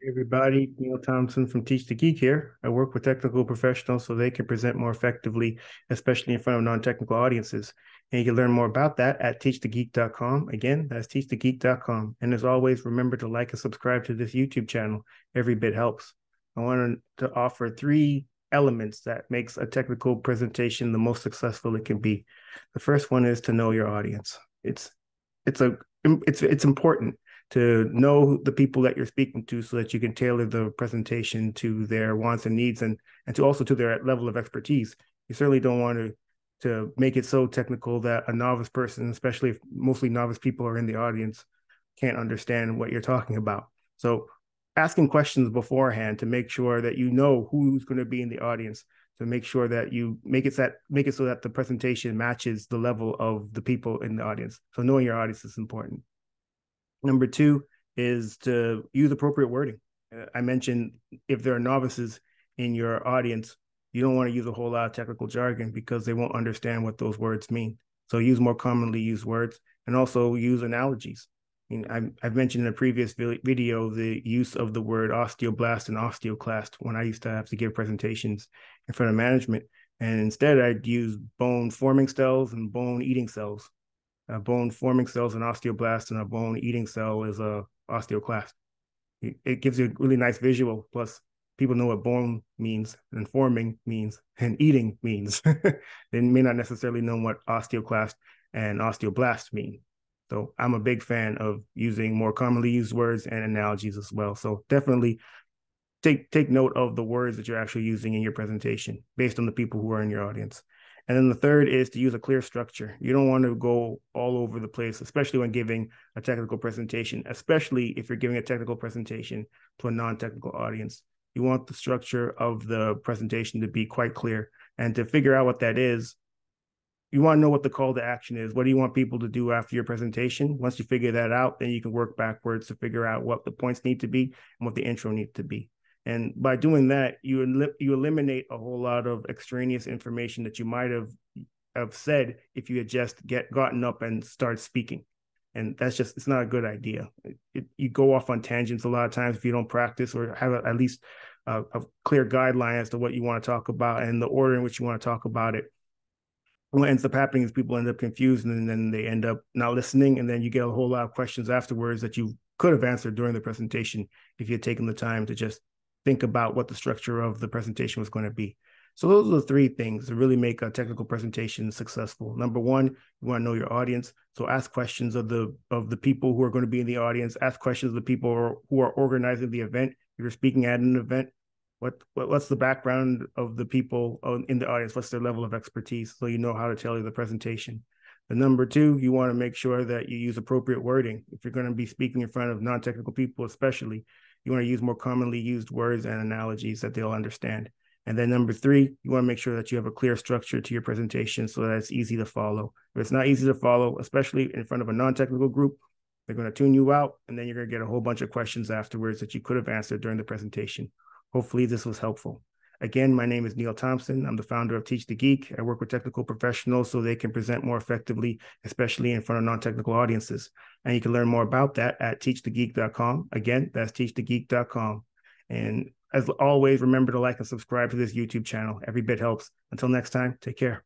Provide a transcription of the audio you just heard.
Hey everybody, Neil Thompson from Teach the Geek here. I work with technical professionals so they can present more effectively, especially in front of non-technical audiences. And you can learn more about that at teachthegeek.com. Again, that's teachthegeek.com. And as always, remember to like and subscribe to this YouTube channel. Every bit helps. I wanted to offer three elements that makes a technical presentation the most successful it can be. The first one is to know your audience. It's a it's important to know the people that you're speaking to so that you can tailor the presentation to their wants and needs and to also to their level of expertise. You certainly don't want to make it so technical that a novice person, especially if mostly novice people are in the audience, can't understand what you're talking about. So asking questions beforehand to make sure that you know who's going to be in the audience, to make sure that you make it so that the presentation matches the level of the people in the audience. So knowing your audience is important. Number two is to use appropriate wording. I mentioned if there are novices in your audience, you don't want to use a whole lot of technical jargon because they won't understand what those words mean. So use more commonly used words and also use analogies. I mean, I've mentioned in a previous video the use of the word osteoblast and osteoclast when I used to have to give presentations in front of management. And instead, I'd use bone forming cells and bone eating cells. A bone forming cell is an osteoblast, and a bone eating cell is a osteoclast. It gives you a really nice visual. Plus, people know what bone means, and forming means, and eating means. They may not necessarily know what osteoclast and osteoblast mean. So I'm a big fan of using more commonly used words and analogies as well. So definitely take note of the words that you're actually using in your presentation based on the people who are in your audience. And then the third is to use a clear structure. You don't want to go all over the place, especially when giving a technical presentation, especially if you're giving a technical presentation to a non-technical audience. You want the structure of the presentation to be quite clear. And to figure out what that is, you want to know what the call to action is. What do you want people to do after your presentation? Once you figure that out, then you can work backwards to figure out what the points need to be and what the intro needs to be. And by doing that, you eliminate a whole lot of extraneous information that you might have said if you had just gotten up and start speaking. And that's just, it's not a good idea. You go off on tangents a lot of times if you don't practice or have at least a clear guideline as to what you want to talk about and the order in which you want to talk about it. What ends up happening is people end up confused and then they end up not listening. And then you get a whole lot of questions afterwards that you could have answered during the presentation if you had taken the time to just think about what the structure of the presentation was going to be. So those are the three things to really make a technical presentation successful. Number one, you want to know your audience. So ask questions of the people who are going to be in the audience. Ask questions of the people who are organizing the event. If you're speaking at an event, what's the background of the people in the audience? What's their level of expertise? So you know how to tailor the presentation. The number two, you want to make sure that you use appropriate wording. If you're going to be speaking in front of non-technical people, especially, you want to use more commonly used words and analogies that they'll understand. And then number three, you want to make sure that you have a clear structure to your presentation so that it's easy to follow. If it's not easy to follow, especially in front of a non-technical group, they're going to tune you out, and then you're going to get a whole bunch of questions afterwards that you could have answered during the presentation. Hopefully this was helpful. Again, my name is Neil Thompson. I'm the founder of Teach the Geek. I work with technical professionals so they can present more effectively, especially in front of non-technical audiences. And you can learn more about that at teachthegeek.com. Again, that's teachthegeek.com. And as always, remember to like and subscribe to this YouTube channel. Every bit helps. Until next time, take care.